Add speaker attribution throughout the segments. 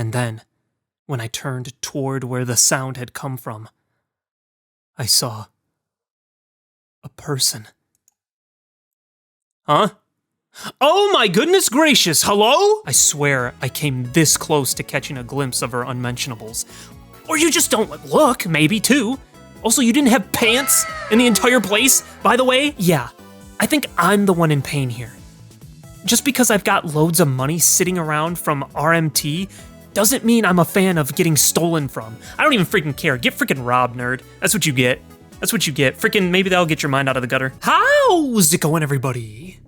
Speaker 1: And then, when I turned toward where the sound had come from, I saw a person. Huh? Oh my goodness gracious, hello? I swear I came this close to catching a glimpse of her unmentionables. Or you just don't look, maybe, too. Also, you didn't have pants in the entire place, by the way? Yeah, I think I'm the one in pain here. Just because I've got loads of money sitting around from RMT doesn't mean I'm a fan of getting stolen from. I don't even freaking care. Get freaking robbed, nerd. That's what you get. That's what you get. Freaking, maybe that'll get your mind out of the gutter. How's it going, everybody?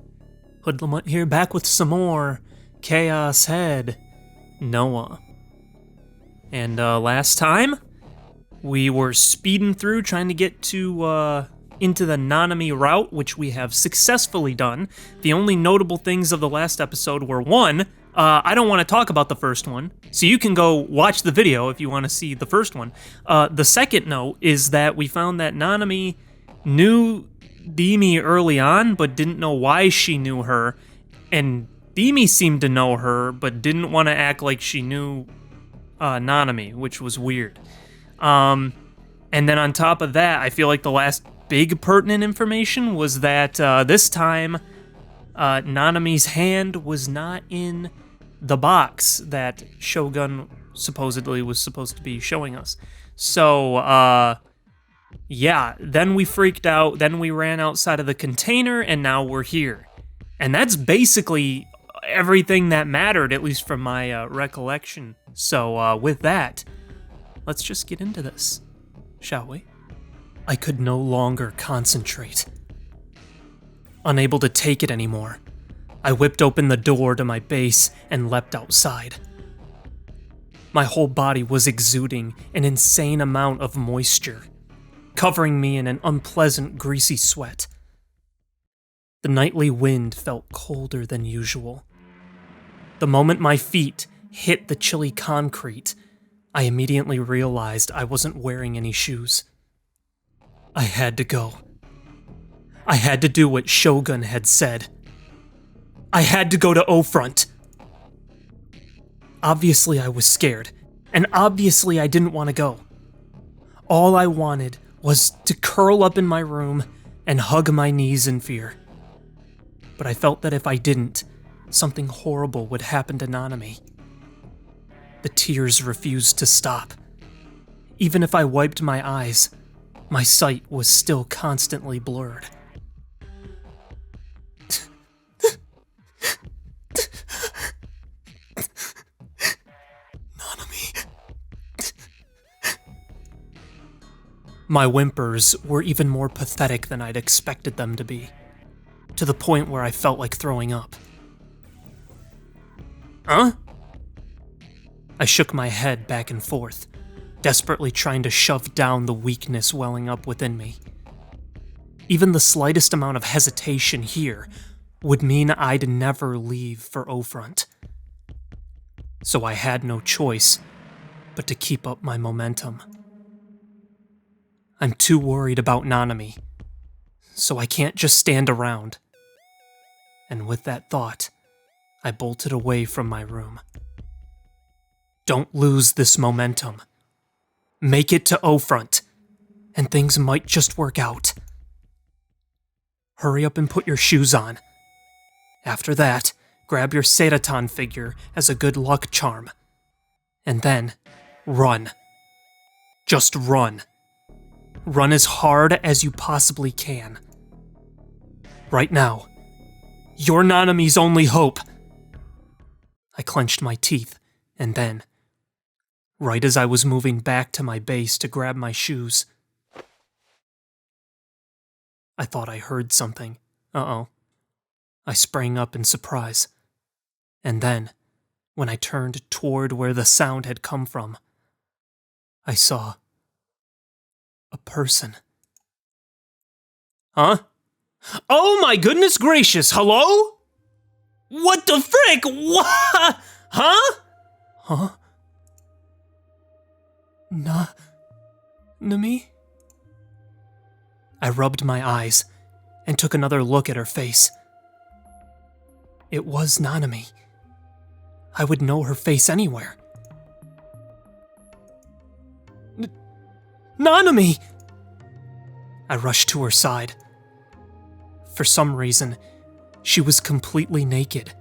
Speaker 1: HoodlaMutt here, back with some more Chaos Head Noah. And last time, we were speeding through trying to get to into the Nanami route, which we have successfully done. The only notable things of the last episode were, one, I don't want to talk about the first one, so you can go watch the video if you want to see the first one. The second note is that we found that Nanami knew Demi early on, but didn't know why she knew her, and Demi seemed to know her, but didn't want to act like she knew Nanami, which was weird. And then on top of that, I feel like the last big pertinent information was that this time, Nanami's hand was not in the box that Shogun supposedly was supposed to be showing us. So, yeah, then we freaked out, then we ran outside of the container, and now we're here. And that's basically everything that mattered, at least from my recollection. So, with that, let's just get into this, shall we? I could no longer concentrate. Unable to take it anymore, I whipped open the door to my base and leapt outside. My whole body was exuding an insane amount of moisture, covering me in an unpleasant, greasy sweat. The nightly wind felt colder than usual. The moment my feet hit the chilly concrete, I immediately realized I wasn't wearing any shoes. I had to go. I had to do what Shogun had said. I had to go to O-Front. Obviously I was scared, and obviously I didn't want to go. All I wanted was to curl up in my room and hug my knees in fear. But I felt that if I didn't, something horrible would happen to Nanami. The tears refused to stop. Even if I wiped my eyes, my sight was still constantly blurred. Nanami. My whimpers were even more pathetic than I'd expected them to be, to the point where I felt like throwing up. Huh? I shook my head back and forth, desperately trying to shove down the weakness welling up within me. Even the slightest amount of hesitation here would mean I'd never leave for O-Front. So I had no choice but to keep up my momentum. I'm too worried about Nanami, so I can't just stand around. And with that thought, I bolted away from my room. Don't lose this momentum. Make it to O-Front, and things might just work out. Hurry up and put your shoes on. After that, grab your Seiratan figure as a good luck charm. And then, run. Just run. Run as hard as you possibly can. Right now, you're Nanami's only hope. I clenched my teeth, and then, right as I was moving back to my base to grab my shoes, I thought I heard something. Uh-oh. I sprang up in surprise. And then, when I turned toward where the sound had come from, I saw a person. Huh? Oh my goodness gracious, hello? What the frick? What? Huh? Huh? Nanami? I rubbed my eyes and took another look at her face. It was Nanami. I would know her face anywhere. Nanami! I rushed to her side. For some reason, she was completely naked.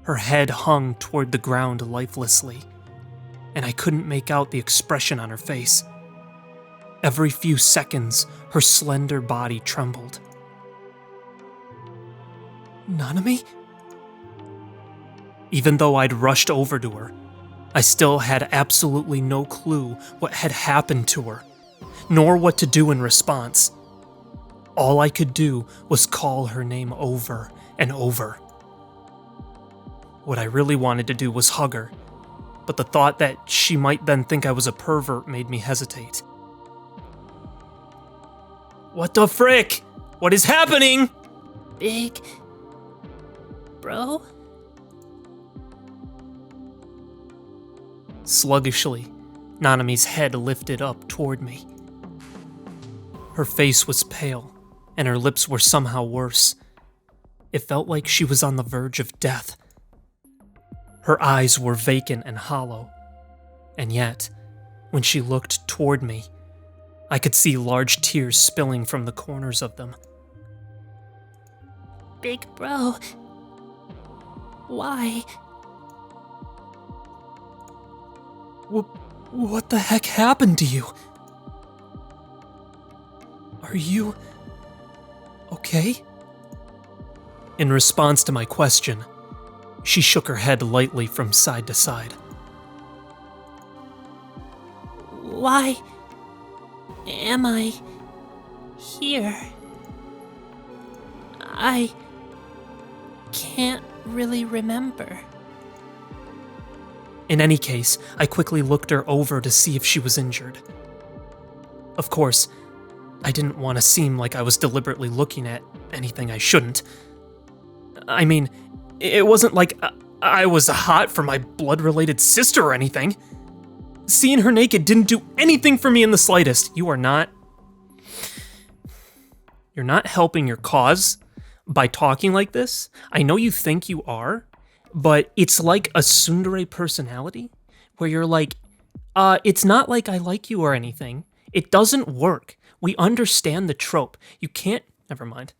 Speaker 1: Her head hung toward the ground lifelessly, and I couldn't make out the expression on her face. Every few seconds, her slender body trembled. Nanami? Even though I'd rushed over to her, I still had absolutely no clue what had happened to her, nor what to do in response. All I could do was call her name over and over. What I really wanted to do was hug her, but the thought that she might then think I was a pervert made me hesitate. What the frick? What is happening?
Speaker 2: Big bro?
Speaker 1: Sluggishly, Nanami's head lifted up toward me. Her face was pale, and her lips were somehow worse. It felt like she was on the verge of death. Her eyes were vacant and hollow, and yet, when she looked toward me, I could see large tears spilling from the corners of them.
Speaker 2: Big bro. Why?
Speaker 1: What the heck happened to you? Are you okay? In response to my question, she shook her head lightly from side to side.
Speaker 2: Why am I here? I can't really remember.
Speaker 1: In any case, I quickly looked her over to see if she was injured. Of course, I didn't want to seem like I was deliberately looking at anything I shouldn't. I mean, it wasn't like I was hot for my blood-related sister or anything. Seeing her naked didn't do anything for me in the slightest. You're not helping your cause by talking like this. I know you think you are, but it's like a tsundere personality, where you're like, it's not like I like you or anything. It doesn't work. We understand the trope. You can't... Never mind.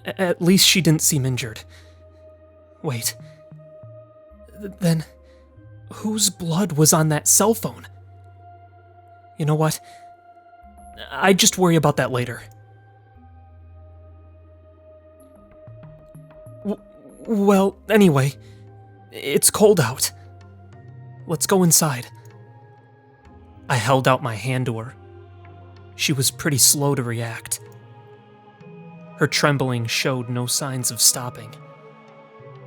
Speaker 1: At least she didn't seem injured. Wait. Then, whose blood was on that cell phone? You know what? I'd just worry about that later. Well, anyway, it's cold out. Let's go inside. I held out my hand to her. She was pretty slow to react. Her trembling showed no signs of stopping.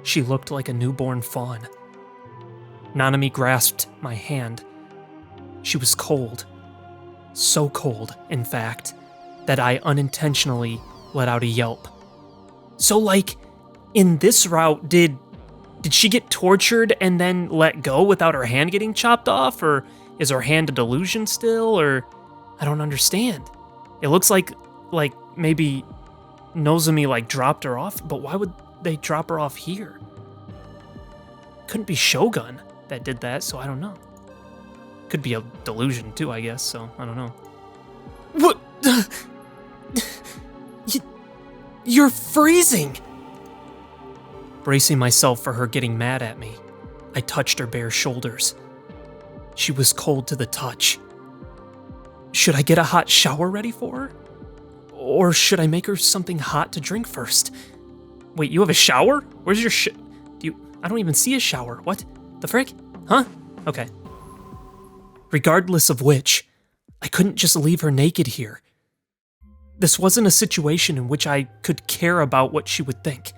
Speaker 1: She looked like a newborn fawn. Nanami grasped my hand. She was cold. So cold, in fact, that I unintentionally let out a yelp. So, like, in this route, did she get tortured and then let go without her hand getting chopped off? Or is her hand a delusion still? Or I don't understand. It looks like maybe Nozomi like dropped her off, but why would they drop her off here? Couldn't be Shogun that did that, so I don't know. Could be a delusion too, I guess, so I don't know. What? You're freezing! Bracing myself for her getting mad at me, I touched her bare shoulders. She was cold to the touch. Should I get a hot shower ready for her? Or should I make her something hot to drink first? Wait, you have a shower? Where's your I don't even see a shower. What? The frick? Huh? Okay. Regardless of which, I couldn't just leave her naked here. This wasn't a situation in which I could care about what she would think.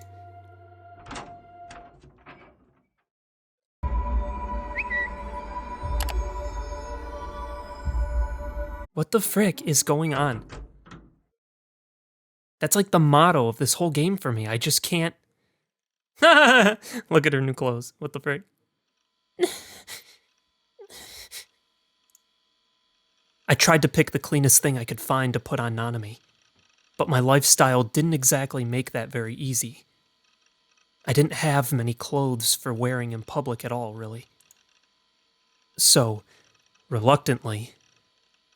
Speaker 1: What the frick is going on? That's like the motto of this whole game for me. I just can't... Look at her new clothes. What the frick? I tried to pick the cleanest thing I could find to put on Nanami, but my lifestyle didn't exactly make that very easy. I didn't have many clothes for wearing in public at all, really. So, reluctantly,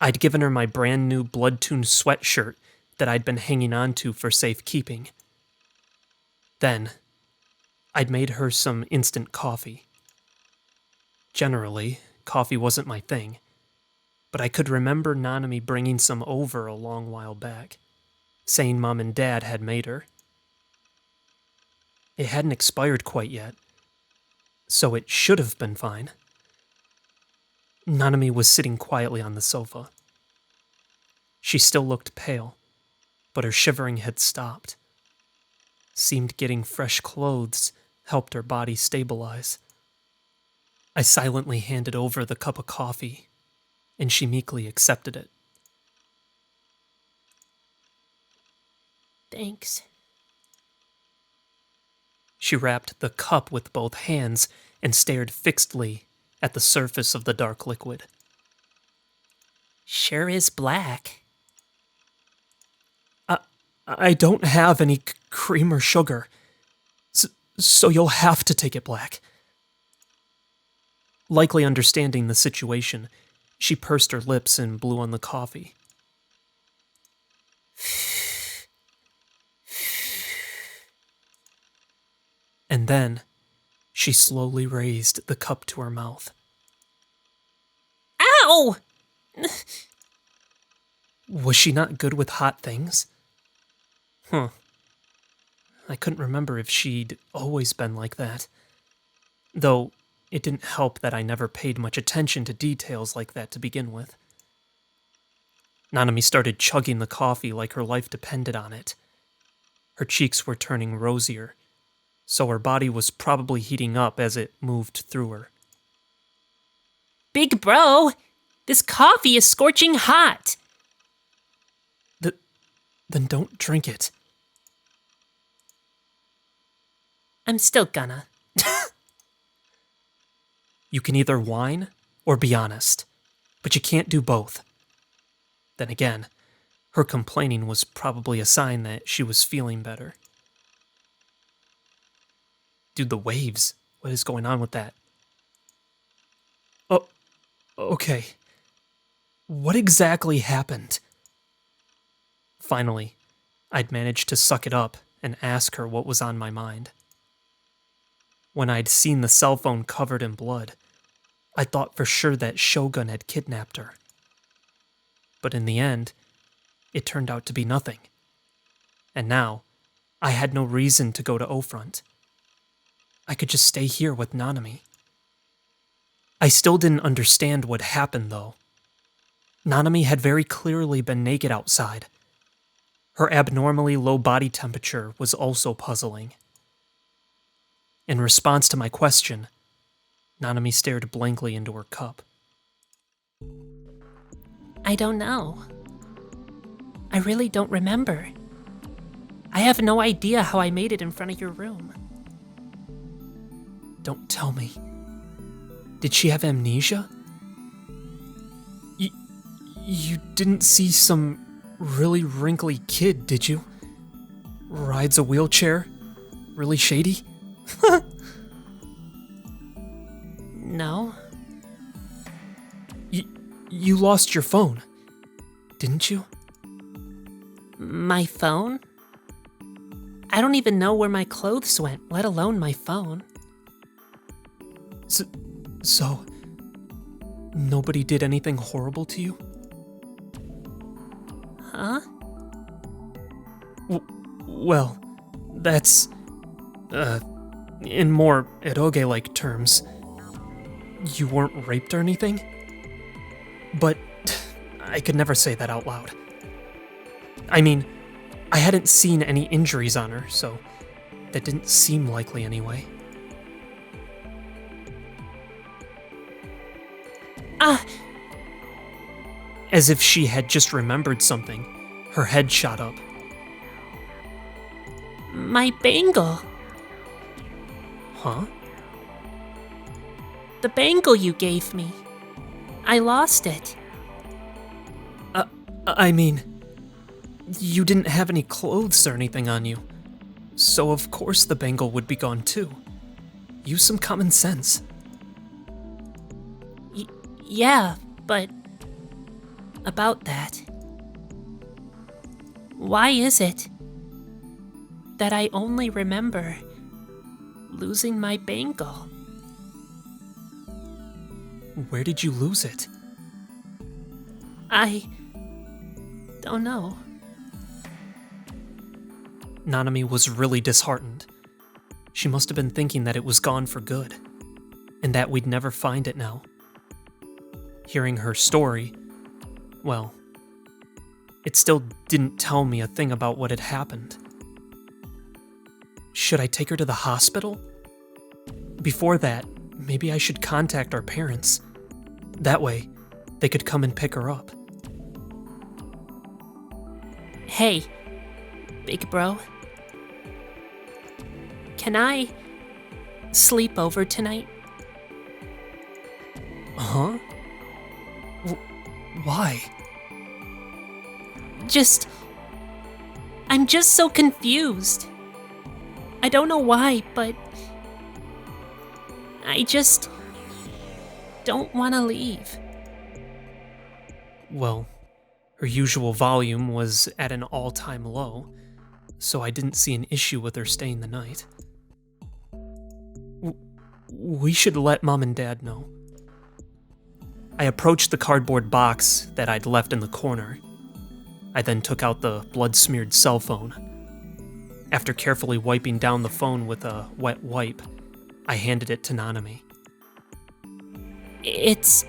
Speaker 1: I'd given her my brand new blood-tuned sweatshirt that I'd been hanging on to for safekeeping. Then, I'd made her some instant coffee. Generally, coffee wasn't my thing, but I could remember Nanami bringing some over a long while back, saying Mom and Dad had made her. It hadn't expired quite yet, so it should have been fine. Nanami was sitting quietly on the sofa. She still looked pale, but her shivering had stopped. Seemed getting fresh clothes helped her body stabilize. I silently handed over the cup of coffee, and she meekly accepted it.
Speaker 2: Thanks.
Speaker 1: She wrapped the cup with both hands and stared fixedly at the surface of the dark liquid.
Speaker 2: Sure is black.
Speaker 1: I don't have any cream or sugar, so you'll have to take it black. Likely understanding the situation, she pursed her lips and blew on the coffee. And then, she slowly raised the cup to her mouth.
Speaker 2: Ow!
Speaker 1: Was she not good with hot things? Huh. I couldn't remember if she'd always been like that. Though, it didn't help that I never paid much attention to details like that to begin with. Nanami started chugging the coffee like her life depended on it. Her cheeks were turning rosier, so her body was probably heating up as it moved through her.
Speaker 2: Big bro, this coffee is scorching hot.
Speaker 1: Then don't drink it.
Speaker 2: I'm still gonna.
Speaker 1: You can either whine or be honest, but you can't do both. Then again, her complaining was probably a sign that she was feeling better. Dude, the waves. What is going on with that? Oh, okay. What exactly happened? Finally, I'd managed to suck it up and ask her what was on my mind. When I'd seen the cell phone covered in blood, I thought for sure that Shogun had kidnapped her. But in the end, it turned out to be nothing. And now, I had no reason to go to O-Front. I could just stay here with Nanami. I still didn't understand what happened, though. Nanami had very clearly been naked outside. Her abnormally low body temperature was also puzzling. In response to my question, Nanami stared blankly into her cup.
Speaker 2: I don't know. I really don't remember. I have no idea how I made it in front of your room.
Speaker 1: Don't tell me. Did she have amnesia? You didn't see some really wrinkly kid, did you? Rides a wheelchair? Really shady?
Speaker 2: No.
Speaker 1: You lost your phone, didn't you?
Speaker 2: My phone? I don't even know where my clothes went, let alone my phone.
Speaker 1: So, nobody did anything horrible to you?
Speaker 2: Huh?
Speaker 1: Well, that's, in more eroge-like terms, you weren't raped or anything? But I could never say that out loud. I mean, I hadn't seen any injuries on her, so that didn't seem likely anyway. As if she had just remembered something, her head shot up.
Speaker 2: My bangle.
Speaker 1: Huh?
Speaker 2: The bangle you gave me. I lost it.
Speaker 1: I mean, you didn't have any clothes or anything on you, so of course the bangle would be gone too. Use some common sense.
Speaker 2: Yeah, but about that. Why is it that I only remember losing my bangle?
Speaker 1: Where did you lose it?
Speaker 2: I don't know.
Speaker 1: Nanami was really disheartened. She must have been thinking that it was gone for good, and that we'd never find it now. Hearing her story, well, it still didn't tell me a thing about what had happened. Should I take her to the hospital? Before that, maybe I should contact our parents. That way, they could come and pick her up.
Speaker 2: Hey, big bro. Can I sleep over tonight?
Speaker 1: Huh? Why?
Speaker 2: I'm just so confused. I don't know why, but I just don't want to leave.
Speaker 1: Well, her usual volume was at an all-time low, so I didn't see an issue with her staying the night. We should let Mom and Dad know. I approached the cardboard box that I'd left in the corner. I then took out the blood-smeared cell phone. After carefully wiping down the phone with a wet wipe, I handed it to Nanami.
Speaker 2: It's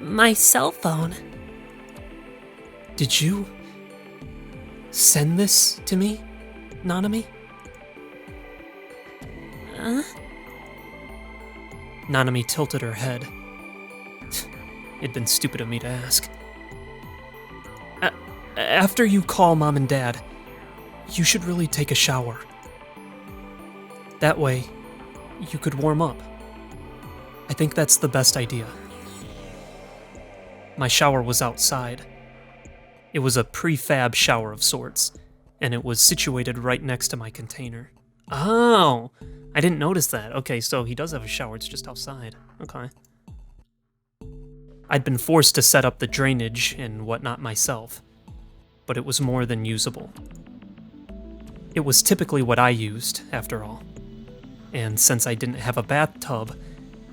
Speaker 2: my cell phone.
Speaker 1: Did you send this to me, Nanami?
Speaker 2: Huh?
Speaker 1: Nanami tilted her head. It'd been stupid of me to ask. After you call Mom and Dad, you should really take a shower. That way, you could warm up. I think that's the best idea. My shower was outside. It was a prefab shower of sorts, and it was situated right next to my container. Oh, I didn't notice that. Okay, so he does have a shower, it's just outside. Okay. I'd been forced to set up the drainage and whatnot myself, but it was more than usable. It was typically what I used, after all. And since I didn't have a bathtub,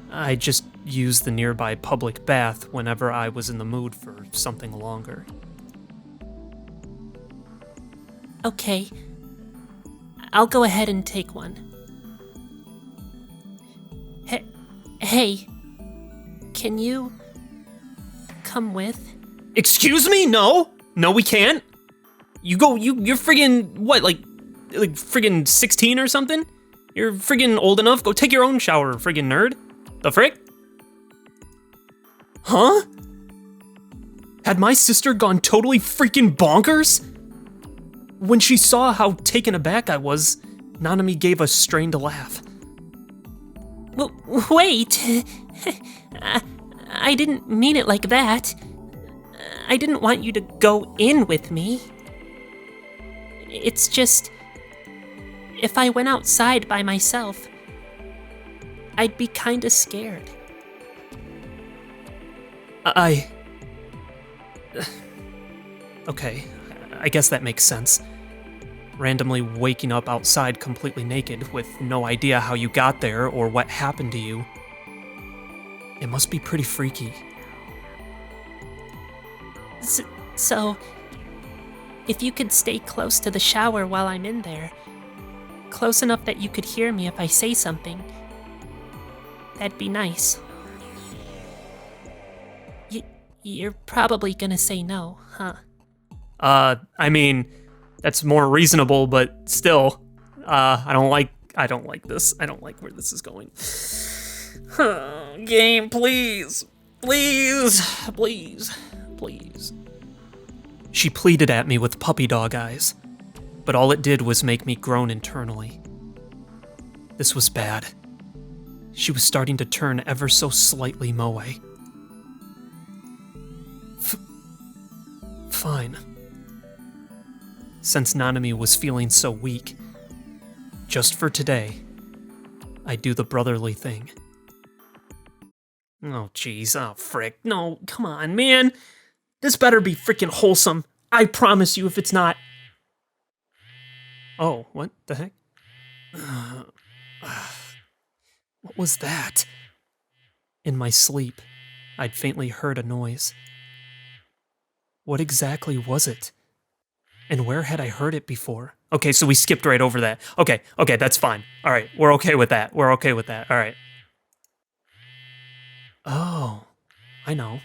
Speaker 1: I just used the nearby public bath whenever I was in the mood for something longer.
Speaker 2: Okay, I'll go ahead and take one. Hey, can you come with?
Speaker 1: Excuse me? No, we can't. You're friggin' what, like friggin' 16 or something? You're friggin' old enough? Go take your own shower, friggin' nerd. The frick? Huh? Had my sister gone totally freaking bonkers? When she saw how taken aback I was, Nanami gave a strained laugh.
Speaker 2: Wait! I didn't mean it like that. I didn't want you to go in with me. It's just, if I went outside by myself, I'd be kinda scared.
Speaker 1: Okay, I guess that makes sense. Randomly waking up outside completely naked with no idea how you got there or what happened to you. It must be pretty freaky.
Speaker 2: So, if you could stay close to the shower while I'm in there, close enough that you could hear me if I say something, that'd be nice. You're probably gonna say no, huh?
Speaker 1: I mean, that's more reasonable, but still, I don't like this. I don't like where this is going. Game, please. Please. She pleaded at me with puppy dog eyes, but all it did was make me groan internally. This was bad. She was starting to turn ever so slightly moe. Fine. Since Nanami was feeling so weak, just for today, I do the brotherly thing. Oh, jeez. Oh, frick. No, come on, man. This better be freaking wholesome. I promise you if it's not. Oh, what the heck? What was that? In my sleep, I'd faintly heard a noise. What exactly was it? And where had I heard it before? Okay, so we skipped right over that. Okay, that's fine. All right, we're okay with that. All right. Oh, I know.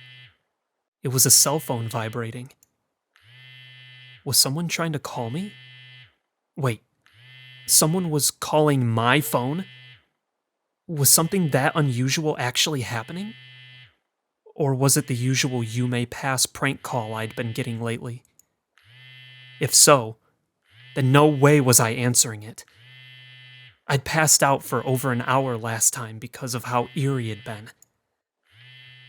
Speaker 1: It was a cell phone vibrating. Was someone trying to call me? Wait, someone was calling my phone? Was something that unusual actually happening? Or was it the usual you may pass prank call I'd been getting lately? If so, then no way was I answering it. I'd passed out for over an hour last time because of how eerie it'd been.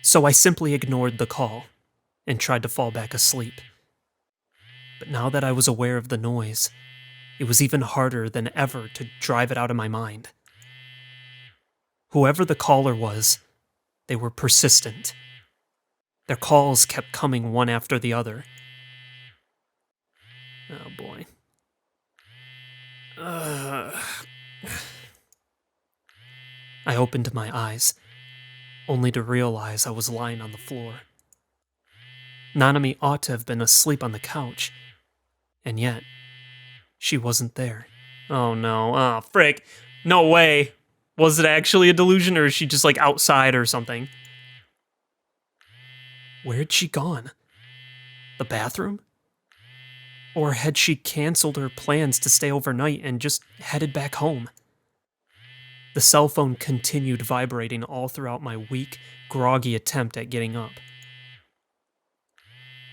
Speaker 1: So I simply ignored the call and tried to fall back asleep. But now that I was aware of the noise, it was even harder than ever to drive it out of my mind. Whoever the caller was, they were persistent. Their calls kept coming one after the other. Oh boy. I opened my eyes, only to realize I was lying on the floor. Nanami ought to have been asleep on the couch, and yet, she wasn't there. Oh no, oh frick. No way. Was it actually a delusion, or is she just like outside or something? Where'd she gone? The bathroom? Or had she canceled her plans to stay overnight and just headed back home? The cell phone continued vibrating all throughout my weak, groggy attempt at getting up.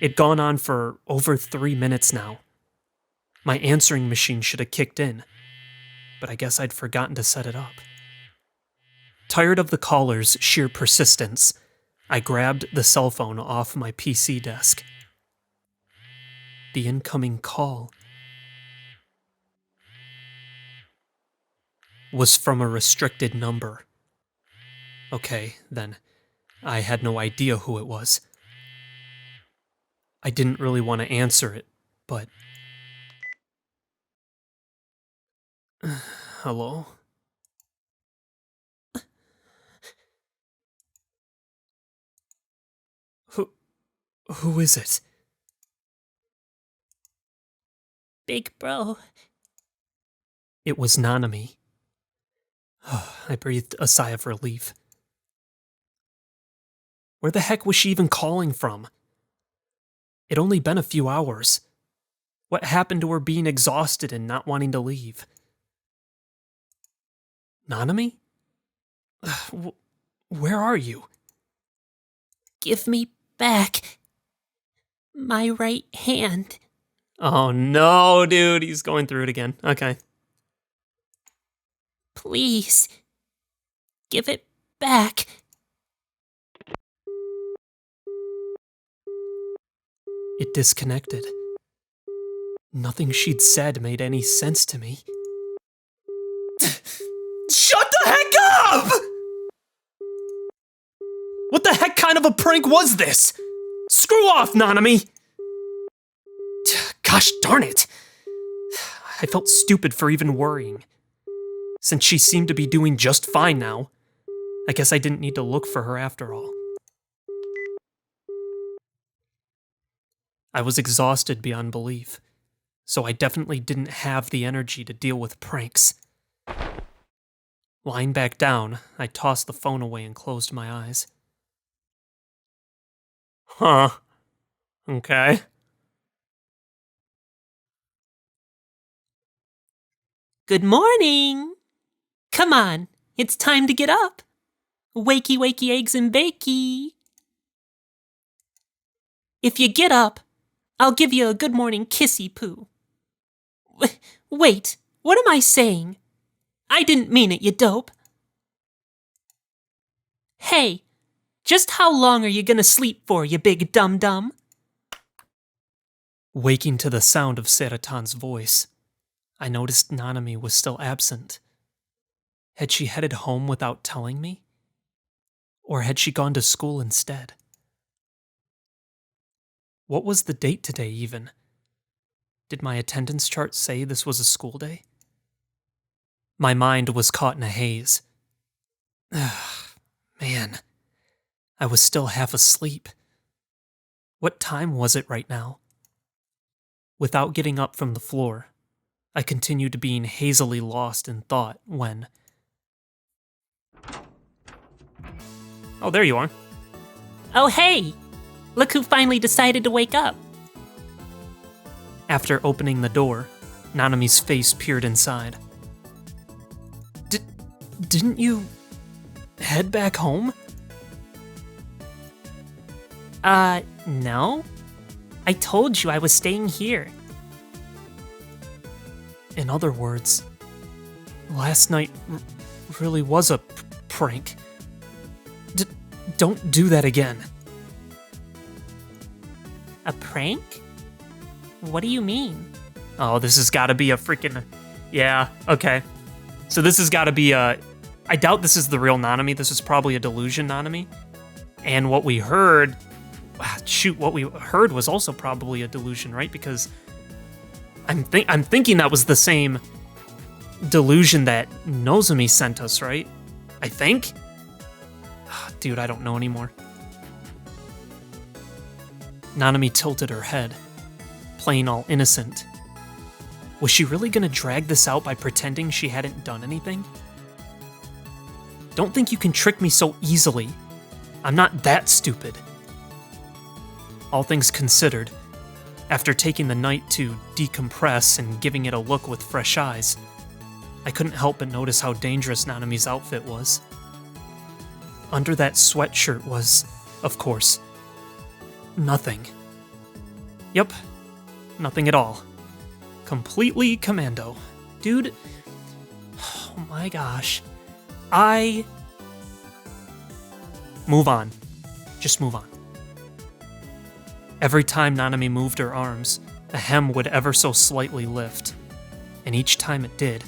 Speaker 1: It'd gone on for over 3 minutes now. My answering machine should have kicked in, but I guess I'd forgotten to set it up. Tired of the caller's sheer persistence, I grabbed the cell phone off my PC desk. The incoming call was from a restricted number. Okay, then. I had no idea who it was. I didn't really want to answer it, but... Hello? Who is it?
Speaker 2: Big bro.
Speaker 1: It was Nanami. I breathed a sigh of relief. Where the heck was she even calling from? It'd only been a few hours. What happened to her being exhausted and not wanting to leave? Nanami? Where are you?
Speaker 2: Give me back my right hand.
Speaker 1: Oh no, dude, he's going through it again. Okay.
Speaker 2: Please. Give it back.
Speaker 1: It disconnected. Nothing she'd said made any sense to me. Shut the heck up! What the heck kind of a prank was this? Screw off, Nanami! Gosh darn it! I felt stupid for even worrying. Since she seemed to be doing just fine now, I guess I didn't need to look for her after all. I was exhausted beyond belief, so I definitely didn't have the energy to deal with pranks. Lying back down, I tossed the phone away and closed my eyes. Huh. Okay.
Speaker 2: Good morning. Come on, it's time to get up. Wakey, wakey, eggs and bakey. If you get up, I'll give you a good morning kissy poo. Wait, what am I saying? I didn't mean it, you dope. Hey, just how long are you gonna sleep for, you big dum-dum?
Speaker 1: Waking to the sound of Seratan's voice, I noticed Nanami was still absent. Had she headed home without telling me? Or had she gone to school instead? What was the date today, even? Did my attendance chart say this was a school day? My mind was caught in a haze. Man, I was still half asleep. What time was it right now? Without getting up from the floor, I continued being hazily lost in thought when... Oh, there you are.
Speaker 2: Oh, hey! Look who finally decided to wake up.
Speaker 1: After opening the door, Nanami's face peered inside. Didn't you head back home?
Speaker 2: No. I told you I was staying here.
Speaker 1: In other words, last night really was a prank. Don't do that again.
Speaker 2: A prank? What do you mean?
Speaker 1: Oh, this has got to be a freaking... Yeah, okay. So this has got to be a... I doubt this is the real Nanami. This is probably a delusion Nanami. And what we heard... Shoot, what we heard was also probably a delusion, right? Because I'm thinking that was the same delusion that Nozomi sent us, right? I think? Dude, I don't know anymore. Nanami tilted her head, playing all innocent. Was she really gonna drag this out by pretending she hadn't done anything? Don't think you can trick me so easily. I'm not that stupid. All things considered, after taking the night to decompress and giving it a look with fresh eyes, I couldn't help but notice how dangerous Nanami's outfit was. Under that sweatshirt was, of course, nothing. Yep, nothing at all. Completely commando. Dude, oh my gosh. Move on. Just move on. Every time Nanami moved her arms, the hem would ever so slightly lift. And each time it did,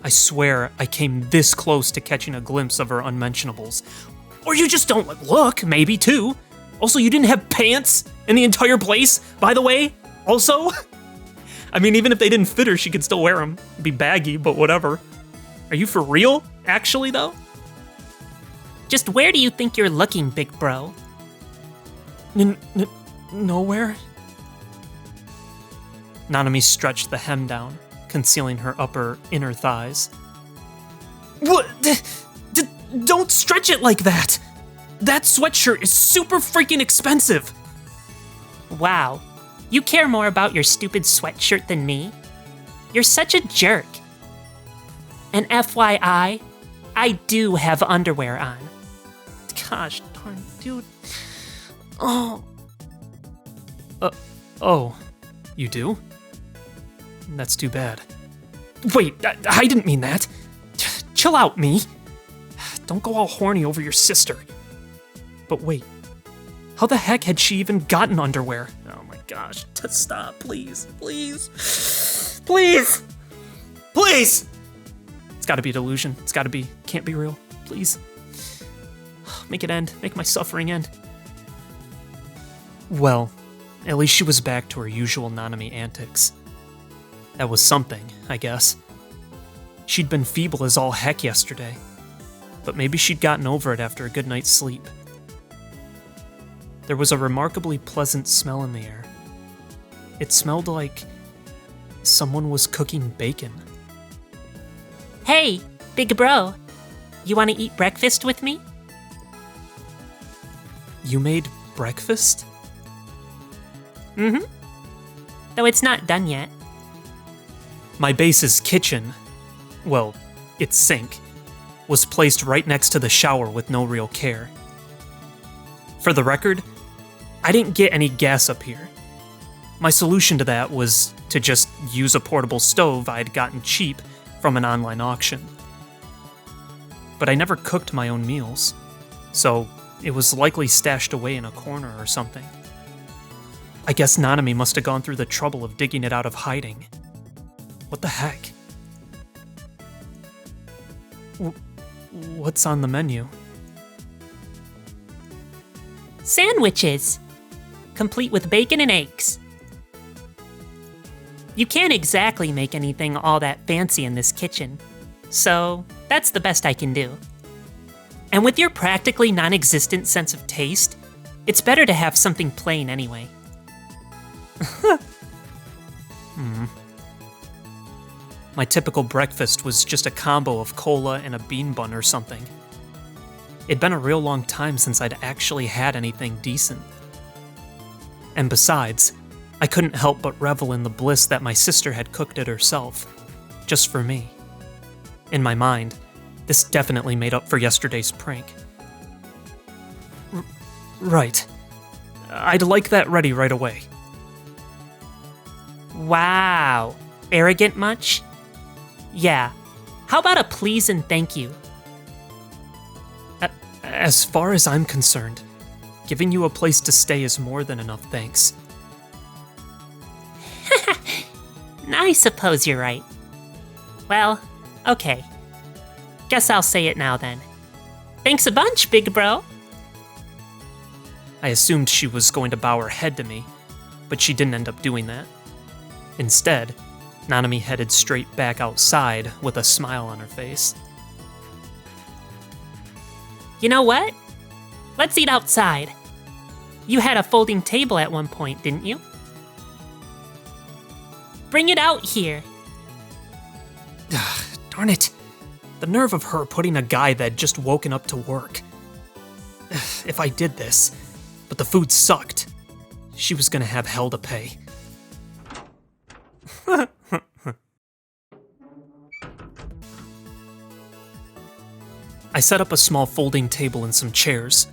Speaker 1: I swear I came this close to catching a glimpse of her unmentionables. Or you just don't look, maybe, too. Also, you didn't have pants in the entire place, by the way, also. I mean, even if they didn't fit her, she could still wear them. It'd be baggy, but whatever. Are you for real, actually, though?
Speaker 2: Just where do you think you're looking, big bro?
Speaker 1: Nowhere? Nanami stretched the hem down, concealing her upper inner thighs. What? Don't stretch it like that! That sweatshirt is super freaking expensive!
Speaker 2: Wow, you care more about your stupid sweatshirt than me? You're such a jerk. And FYI, I do have underwear on.
Speaker 1: Gosh darn, dude. Oh. Oh, you do? That's too bad. Wait, I didn't mean that. Chill out, me. Don't go all horny over your sister. But wait, how the heck had she even gotten underwear? Oh my gosh, stop, please, please, please, please! It's gotta be a delusion, can't be real, please. Make it end, make my suffering end. Well, at least she was back to her usual Nanami antics. That was something, I guess. She'd been feeble as all heck yesterday, but maybe she'd gotten over it after a good night's sleep. There was a remarkably pleasant smell in the air. It smelled like someone was cooking bacon.
Speaker 2: Hey, big bro, you want to eat breakfast with me?
Speaker 1: You made breakfast?
Speaker 2: Mm-hmm. Though it's not done yet.
Speaker 1: My base's kitchen, well, its sink, was placed right next to the shower with no real care. For the record, I didn't get any gas up here. My solution to that was to just use a portable stove I'd gotten cheap from an online auction. But I never cooked my own meals, so it was likely stashed away in a corner or something. I guess Nanami must have gone through the trouble of digging it out of hiding. What the heck? What's on the menu?
Speaker 2: Sandwiches! complete with bacon and eggs. You can't exactly make anything all that fancy in this kitchen, so that's the best I can do. And with your practically non-existent sense of taste, it's better to have something plain anyway.
Speaker 1: My typical breakfast was just a combo of cola and a bean bun or something. It'd been a real long time since I'd actually had anything decent. And besides, I couldn't help but revel in the bliss that my sister had cooked it herself, just for me. In my mind, this definitely made up for yesterday's prank. Right. I'd like that ready right away.
Speaker 2: Wow. Arrogant much? Yeah. How about a please and thank you?
Speaker 1: As far as I'm concerned, giving you a place to stay is more than enough thanks.
Speaker 2: I suppose you're right. Well, okay. Guess I'll say it now then. Thanks a bunch, big bro.
Speaker 1: I assumed she was going to bow her head to me, but she didn't end up doing that. Instead, Nanami headed straight back outside with a smile on her face.
Speaker 2: You know what? Let's eat outside. You had a folding table at one point, didn't you? Bring it out here.
Speaker 1: Darn it. The nerve of her putting a guy that'd just woken up to work. If I did this, but the food sucked, she was gonna have hell to pay. I set up a small folding table and some chairs,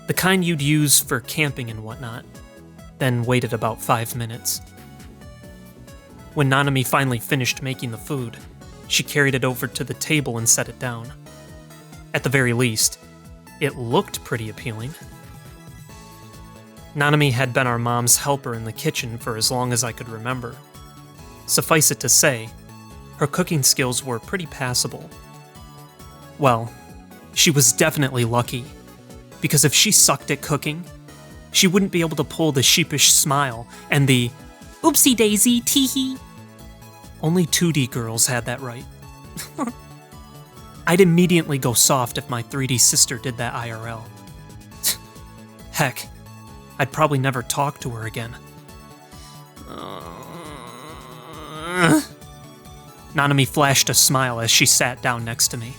Speaker 1: the kind you'd use for camping and whatnot, then waited about 5 minutes. When Nanami finally finished making the food, she carried it over to the table and set it down. At the very least, it looked pretty appealing. Nanami had been our mom's helper in the kitchen for as long as I could remember. Suffice it to say, her cooking skills were pretty passable. Well, she was definitely lucky, because if she sucked at cooking, she wouldn't be able to pull the sheepish smile and the
Speaker 2: oopsie daisy, teehee.
Speaker 1: Only 2D girls had that right. I'd immediately go soft if my 3D sister did that IRL. Heck, I'd probably never talk to her again. Nanami flashed a smile as she sat down next to me.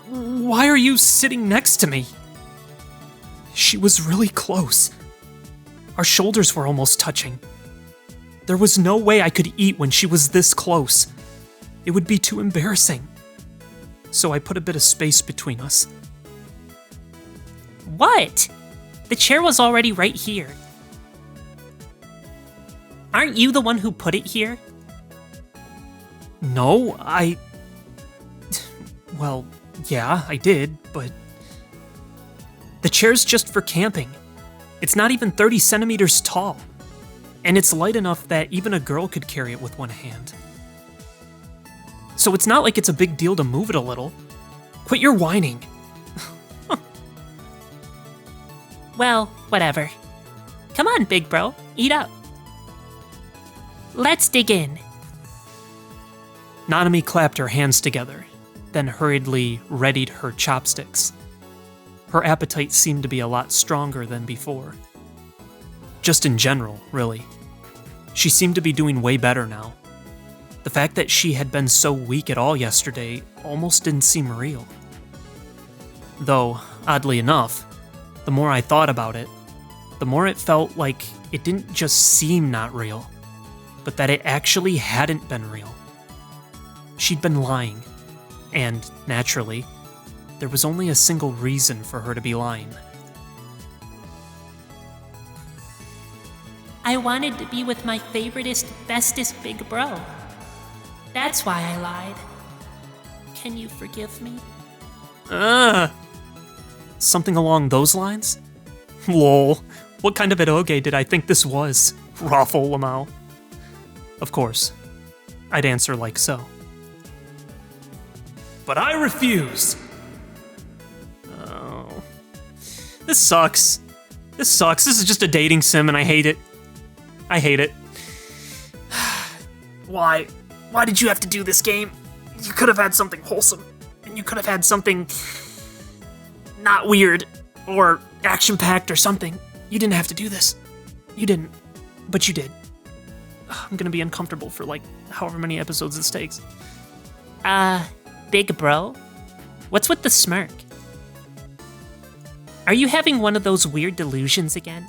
Speaker 1: Why are you sitting next to me? She was really close. Our shoulders were almost touching. There was no way I could eat when she was this close. It would be too embarrassing. So I put a bit of space between us.
Speaker 2: What? The chair was already right here. Aren't you the one who put it here?
Speaker 1: No, Well, yeah, I did, but... The chair's just for camping. It's not even 30 centimeters tall. And it's light enough that even a girl could carry it with one hand. So it's not like it's a big deal to move it a little. Quit your whining.
Speaker 2: Well, whatever. Come on, big bro, eat up. Let's dig in.
Speaker 1: Nanami clapped her hands together, then hurriedly readied her chopsticks. Her appetite seemed to be a lot stronger than before. Just in general, really. She seemed to be doing way better now. The fact that she had been so weak at all yesterday almost didn't seem real. Though, oddly enough, the more I thought about it, the more it felt like it didn't just seem not real, but that it actually hadn't been real. She'd been lying, and, naturally, there was only a single reason for her to be lying.
Speaker 2: I wanted to be with my favoritist, bestest big bro. That's why I lied. Can you forgive me?
Speaker 1: Something along those lines? Lol, what kind of eroge did I think this was? Raffle Lamau. Of course, I'd answer like so. But I refuse! Oh, This sucks. This sucks. This is just a dating sim and I hate it. I hate it. Why? Why did you have to do this game? You could have had something wholesome. And you could have had something not weird or action-packed or something. You didn't have to do this. You didn't. But you did. I'm gonna be uncomfortable for like however many episodes this takes.
Speaker 2: Big bro? What's with the smirk? Are you having one of those weird delusions again?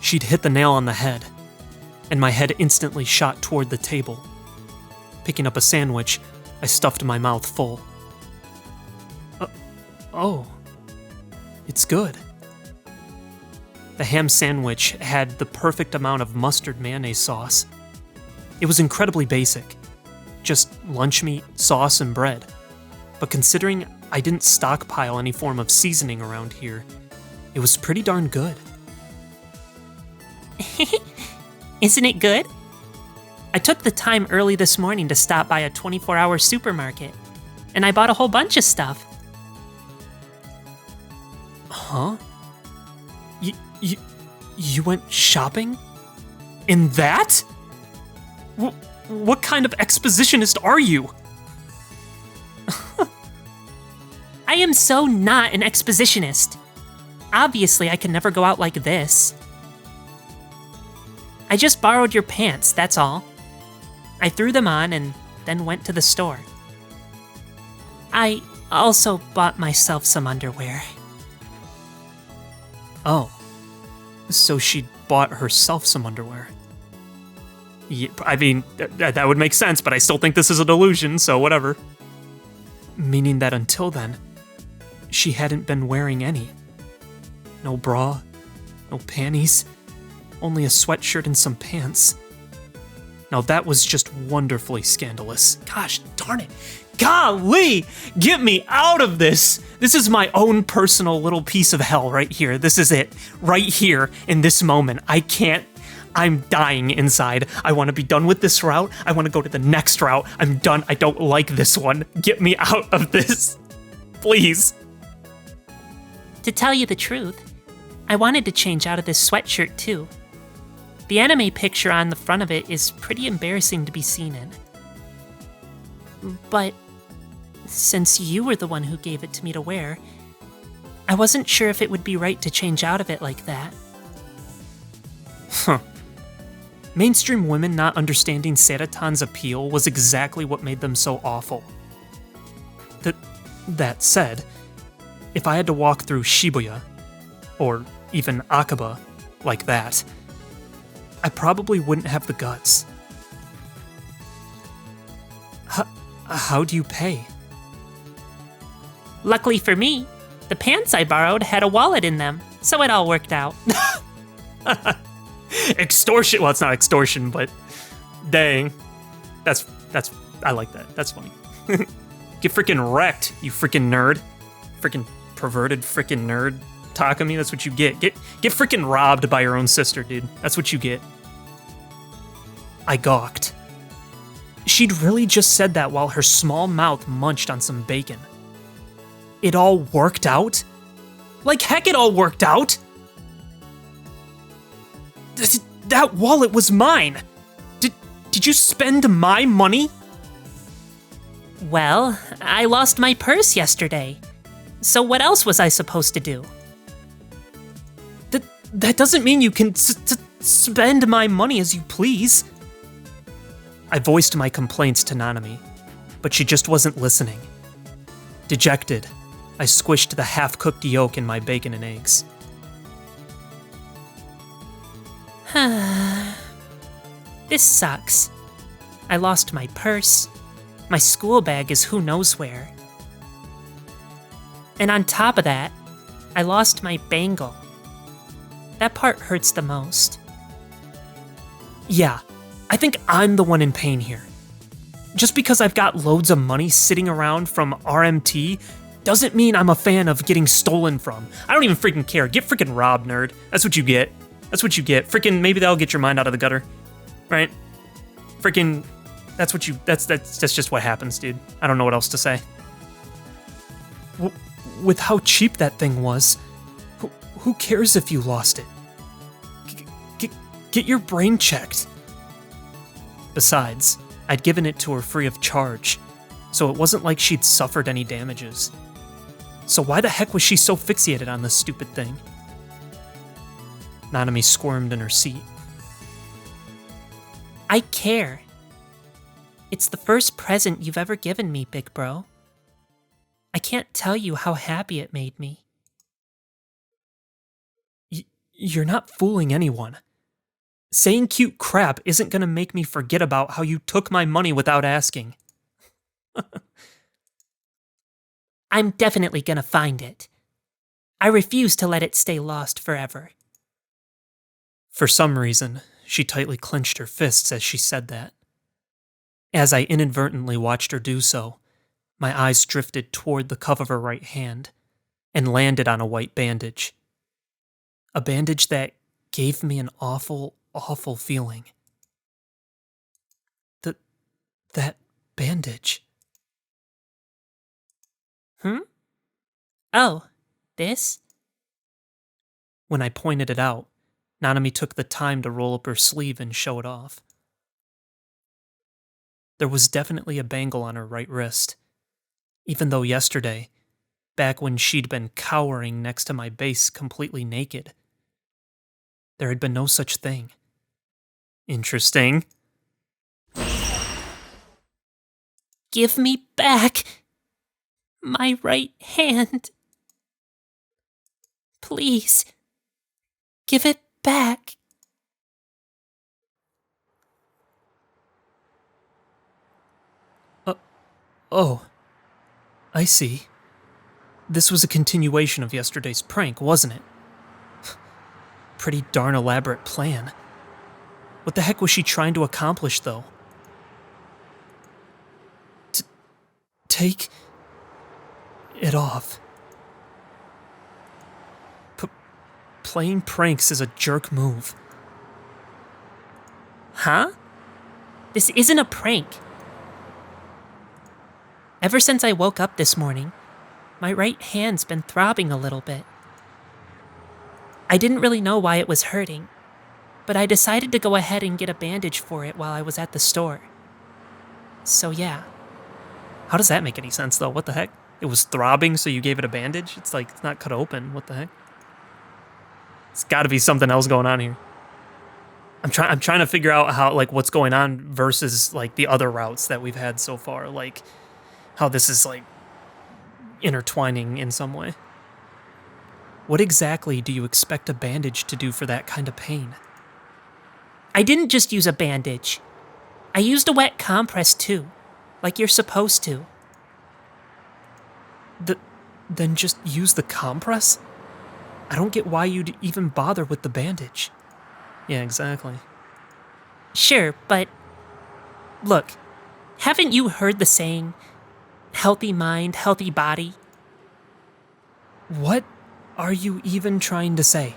Speaker 1: She'd hit the nail on the head, and my head instantly shot toward the table. Picking up a sandwich, I stuffed my mouth full. Oh. It's good. The ham sandwich had the perfect amount of mustard mayonnaise sauce. It was incredibly basic. Just lunch meat, sauce, and bread. But considering I didn't stockpile any form of seasoning around here, it was pretty darn good.
Speaker 2: Isn't it good? I took the time early this morning to stop by a 24-hour supermarket, and I bought a whole bunch of stuff.
Speaker 1: Huh? You went shopping? In that? What kind of expositionist are you?
Speaker 2: I am so not an expositionist. Obviously, I can never go out like this. I just borrowed your pants, that's all. I threw them on and then went to the store. I also bought myself some underwear.
Speaker 1: Oh. So she bought herself some underwear. Yeah, I mean, that would make sense, but I still think this is a delusion, so whatever. Meaning that until then, she hadn't been wearing any. No bra, no panties, only a sweatshirt and some pants. Now that was just wonderfully scandalous. Gosh darn it. Golly! Get me out of this! This is my own personal little piece of hell right here. This is it. Right here, in this moment. I can't. I'm dying inside. I want to be done with this route. I want to go to the next route. I'm done. I don't like this one. Get me out of this. Please.
Speaker 2: To tell you the truth, I wanted to change out of this sweatshirt too. The anime picture on the front of it is pretty embarrassing to be seen in. But since you were the one who gave it to me to wear, I wasn't sure if it would be right to change out of it like that.
Speaker 1: Huh. Mainstream women not understanding Saratan's appeal was exactly what made them so awful. That said, if I had to walk through Shibuya, or even Akaba, like that, I probably wouldn't have the guts. How do you pay?
Speaker 2: Luckily for me, the pants I borrowed had a wallet in them, so it all worked out.
Speaker 1: Extortion. Well, it's not extortion, but dang. That's I like that. That's funny. Get freaking wrecked, you freaking nerd. Freaking perverted freaking nerd. Takumi, that's what you get. Get freaking robbed by your own sister, dude. That's what you get. I gawked. She'd really just said that while her small mouth munched on some bacon. It all worked out? Like heck it all worked out! That wallet was mine! Did you spend my money?
Speaker 2: Well, I lost my purse yesterday. So what else was I supposed to do?
Speaker 1: That doesn't mean you can spend my money as you please. I voiced my complaints to Nanami, but she just wasn't listening. Dejected, I squished the half-cooked yolk in my bacon and eggs.
Speaker 2: This sucks. I lost my purse. My school bag is who knows where. And on top of that, I lost my bangle. That part hurts the most.
Speaker 1: Yeah, I think I'm the one in pain here. Just because I've got loads of money sitting around from RMT doesn't mean I'm a fan of getting stolen from. I don't even freaking care. Get freaking robbed, nerd. That's what you get. That's what you get. Freaking maybe that'll get your mind out of the gutter. Right? Freaking that's just what happens, dude. I don't know what else to say. with how cheap that thing was, who cares if you lost it? Get your brain checked. Besides, I'd given it to her free of charge, so it wasn't like she'd suffered any damages. So why the heck was she so fixated on this stupid thing? Nanami squirmed in her seat.
Speaker 2: I care. It's the first present you've ever given me, big bro. I can't tell you how happy it made me.
Speaker 1: You're not fooling anyone. Saying cute crap isn't gonna make me forget about how you took my money without asking.
Speaker 2: I'm definitely gonna find it. I refuse to let it stay lost forever.
Speaker 1: For some reason, she tightly clenched her fists as she said that. As I inadvertently watched her do so, my eyes drifted toward the cuff of her right hand and landed on a white bandage. A bandage that gave me an awful, awful feeling. That bandage.
Speaker 2: Oh, this?
Speaker 1: When I pointed it out, Nanami took the time to roll up her sleeve and show it off. There was definitely a bangle on her right wrist, even though yesterday, back when she'd been cowering next to my base completely naked, there had been no such thing. Interesting.
Speaker 2: Give me back my right hand. Please, give it back.
Speaker 1: Oh, I see. This was a continuation of yesterday's prank, wasn't it? Pretty darn elaborate plan. What the heck was she trying to accomplish, though? Take it off. Playing pranks is a jerk move.
Speaker 2: Huh? This isn't a prank. Ever since I woke up this morning, my right hand's been throbbing a little bit. I didn't really know why it was hurting, but I decided to go ahead and get a bandage for it while I was at the store. So yeah.
Speaker 1: How does that make any sense, though? What the heck? It was throbbing, so you gave it a bandage? It's like, it's not cut open. What the heck? It's gotta be something else going on here. I'm trying to figure out how, like, what's going on versus, like, the other routes that we've had so far. Like, how this is, like, intertwining in some way. What exactly do you expect a bandage to do for that kind of pain?
Speaker 2: I didn't just use a bandage. I used a wet compress too, like you're supposed to.
Speaker 1: Then just use the compress? I don't get why you'd even bother with the bandage. Yeah, exactly.
Speaker 2: Sure, but look, haven't you heard the saying, healthy mind, healthy body?
Speaker 1: What are you even trying to say?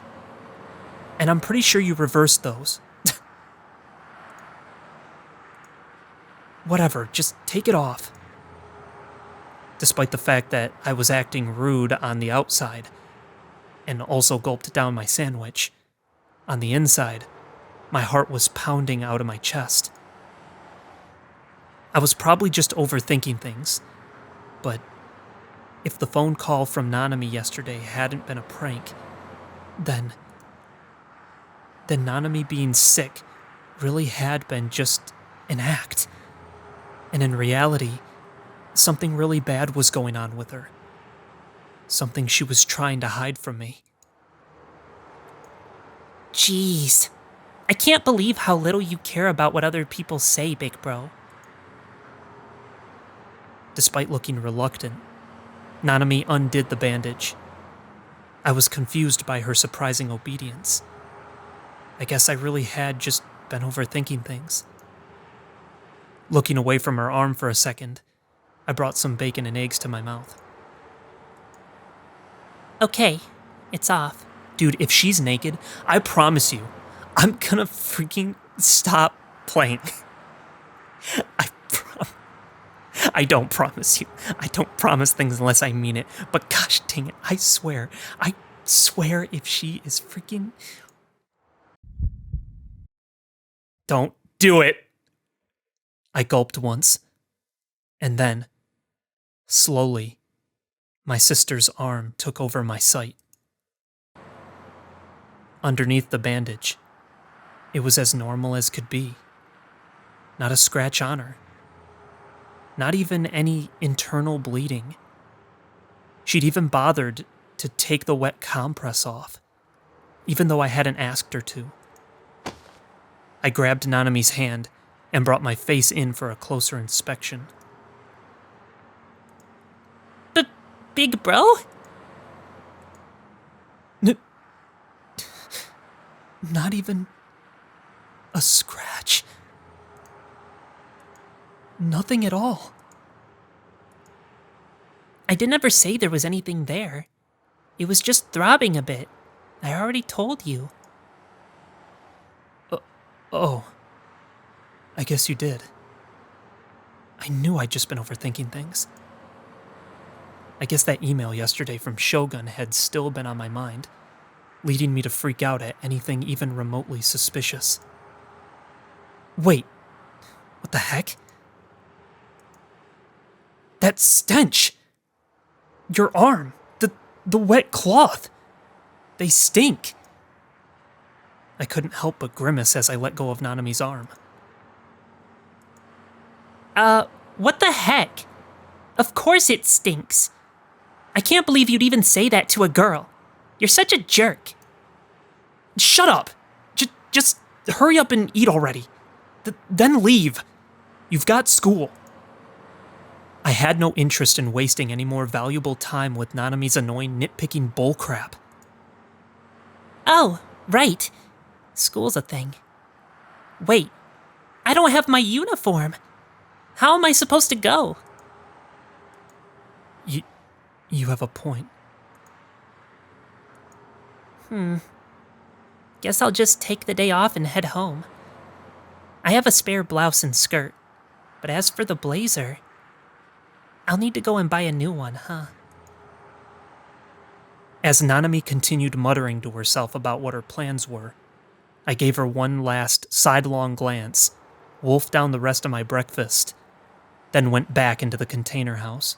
Speaker 1: And I'm pretty sure you reversed those. Whatever, just take it off. Despite the fact that I was acting rude on the outside, and also gulped down my sandwich, on the inside, my heart was pounding out of my chest. I was probably just overthinking things, but if the phone call from Nanami yesterday hadn't been a prank, then Nanami being sick really had been just an act. And in reality, something really bad was going on with her. Something she was trying to hide from me.
Speaker 2: Jeez, I can't believe how little you care about what other people say, big bro.
Speaker 1: Despite looking reluctant, Nanami undid the bandage. I was confused by her surprising obedience. I guess I really had just been overthinking things. Looking away from her arm for a second, I brought some bacon and eggs to my mouth.
Speaker 2: Okay, it's off.
Speaker 1: Dude, if she's naked, I promise you, I'm gonna freaking stop playing. I don't promise you. I don't promise things unless I mean it. But gosh dang it, I swear if she is freaking... Don't do it! I gulped once, and then, slowly, my sister's arm took over my sight. Underneath the bandage, it was as normal as could be. Not a scratch on her. Not even any internal bleeding. She'd even bothered to take the wet compress off, even though I hadn't asked her to. I grabbed Nanami's hand and brought my face in for a closer inspection.
Speaker 2: Big bro?
Speaker 1: Not even a scratch. Nothing at all.
Speaker 2: I didn't ever say there was anything there. It was just throbbing a bit. I already told you.
Speaker 1: Oh. I guess you did. I knew I'd just been overthinking things. I guess that email yesterday from Shogun had still been on my mind, leading me to freak out at anything even remotely suspicious. Wait, what the heck? That stench! Your arm, the wet cloth, they stink. I couldn't help but grimace as I let go of Nanami's arm.
Speaker 2: What the heck? Of course it stinks. I can't believe you'd even say that to a girl. You're such a jerk.
Speaker 1: Shut up! Just hurry up and eat already. Then leave. You've got school. I had no interest in wasting any more valuable time with Nanami's annoying nitpicking bullcrap.
Speaker 2: Oh, right. School's a thing. Wait, I don't have my uniform. How am I supposed to go?
Speaker 1: You have a point.
Speaker 2: Guess I'll just take the day off and head home. I have a spare blouse and skirt, but as for the blazer, I'll need to go and buy a new one, huh?
Speaker 1: As Nanami continued muttering to herself about what her plans were, I gave her one last sidelong glance, wolfed down the rest of my breakfast, then went back into the container house.